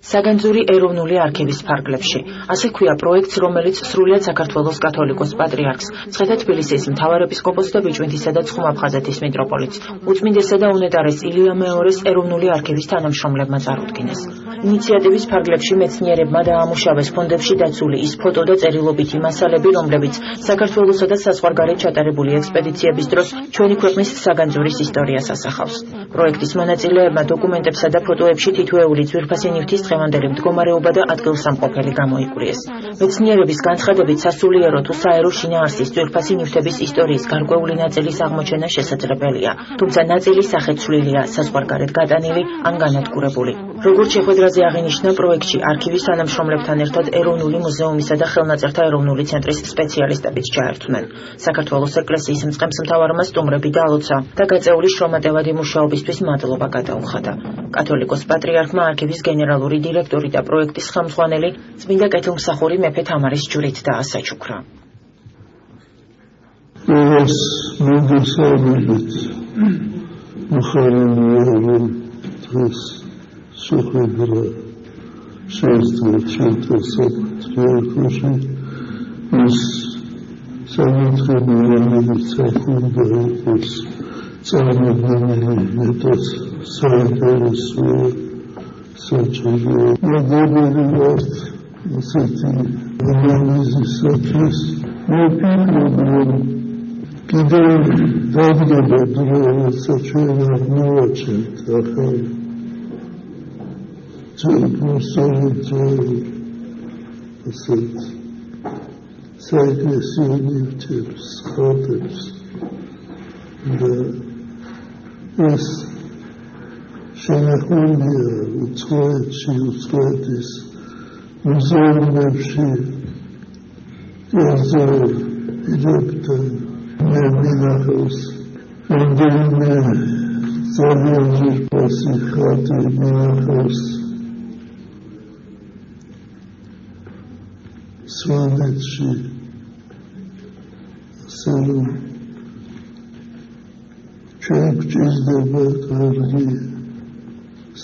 საგანძური ეროვნული არქივის ფარგლებში. ასე ქვია პროექტს, რომელიც სრულიად საქართველოს კათოლიკოს პატრიარქს, მცხეთა-თბილისის მთავარეპისკოპოსს და ბიჭვინთისა და ცხუმა-ფხაზეთის მიტროპოლიტს, უწმინდესა და უნეტარეს ილია მეორეს ეროვნული არქივის თანამშრომლებმა წარუდგინეს. ინიციატივის ფარგლებში მეცნიერებმა დაამუშავეს ფონდებში დაცული ის ფოტო და წერილობითი მასალები, რომლებიც საქართველოსა და საზღვარგარეთ ჩატარებული ექსპედიციების დროს ჩვენი ქვეყნის საგანძურის ისტორიას ასახავს. პროექტის მონაწილეებმა დოკუმენტებსა და ფოტოებში თითოეული ძვირფასი ნივთის დღევანდელი მდგომარეობა და ადგილსამყოფელი გამოიკვლიეს. მეცნიერების განცხადებით, სასულიერო თუ საერო შინაარსის ძვირფასი ნივთების ისტორიის გარკვეული ნაწილის აღმოჩენა შესაძლებელია, თუმცა ნაწილი სახეცვლილია, საზღვარგარეთ გატანილი ან განადგურებული. როგორც შეხვედრაზე აღინიშნა, პროექტში არქივის თანამშრომლებთან ერთად ეროვნული მუზეუმისა და ხელნაწერთა ეროვნული ცენტრის სპეციალისტებიც ჩაერთვნენ. საქართველოს ეკლესიის მწყემსმთავარმა სტუმრები დაალოცა და გაწეული შრომატევადი მუშაობისთვის მადლობა გადაუხადა. კათოლიკოს პატრიარქმა არქივის გენერალური დირექტორი და პროექტის ხელმძღვანელი წმინდა კეთილმსახური მეფე თამარის ჯვრით დაასაჩუქრა. შეხვედრა შეესწრო ჩვენთან საპატრიარქოში ის სამართლები, რომელიც ახუნდა იყოს წარმოდგენილი მეტად საინტერესოა, საჭიროა. მოგებული ვართ ასეთი ანალიზისათვის. მე ვფიქრობ, რომ კიდევ დადგება დრო, როდესაც ჩვენ არ მოვაჩენთ ახალი საეკლესიო ნივთებს, ხატებს და ეს შენახულია უცხოეთში, უცხოეთის მუზეუმებში, ერზეირებთან. მე მინახავს რამდენიმე ძალიან ძვირფასი ხატი მინახავს სვანეთში, ასე რომ ჩვენ გვჭირდება კარგი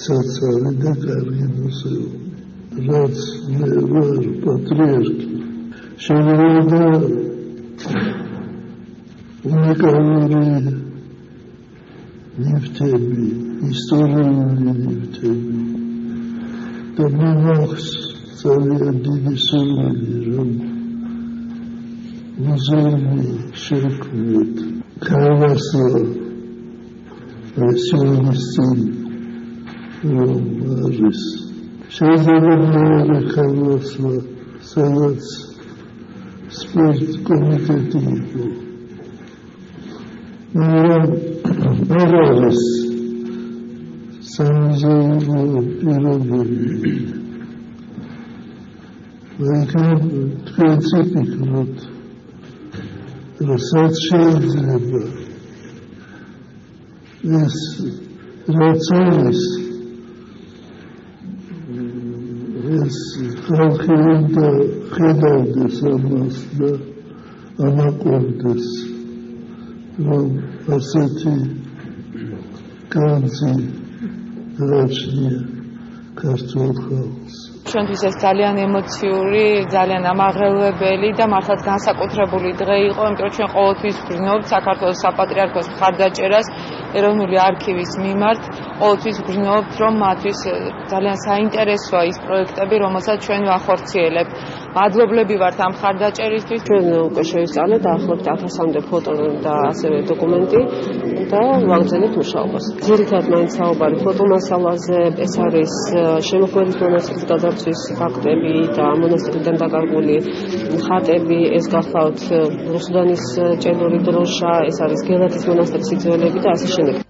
საცავი და კარგი მუზეუმი. რაც მე ვარ პატრიარქი, შემოვიდა უნიკალური ნივთები, ისტორიული ნივთები და მოგხს ძალიან დიდი სურვილი, რომ მუზეუმი შევქმნით ქარვასლა რესურსის წინ, რომ არის შეიძლება მეორე ქარვასლა, სადაც სპორტ კომიტეტი იყო. არ არის სამუზეუმო პირობები. თქვენც იფიქროთ, რასაც შეიძლება ეს რაც არის, ეს ხალხი უნდა ხედავდეს ამას და ამაყობდეს, რომ ასეთი განძი გააჩნია ქართულ ხალხს. ჩვენთვის ეს ძალიან ემოციური, ძალიან ამაღელვებელი და მართლაც განსაკუთრებული დღე იყო, იმიტომ რომ ჩვენ ყოველთვის ვგრძნობთ საქართველოს საპატრიარქოს მხარდაჭერას ეროვნული არქივის მიმართ. ყოველთვის ვგრძნობთ, რომ მათთვის ძალიან საინტერესოა ის პროექტები, რომელსაც ჩვენ ვახორციელებთ. მადლობლები ვართ ამ მხარდაჭერისთვის. ჩვენ უკვე შევისწავლეთ დაახლოებით 1000-მდე ფოტო და ასევე დოკუმენტი და ვაგრძელებთ მუშაობას. ძირითადად მაინც საუბარი ფოტომასალაზე, ეს არის შემოქმედის მონასტრის გაძარცვის ფაქტები და მონასტრიდან დაკარგული ხატები, ეს გახლავთ რუსუდანის ჭედური დროშა, ეს არის გელათის მონასტრის სიძველეები და ასე შემდეგ.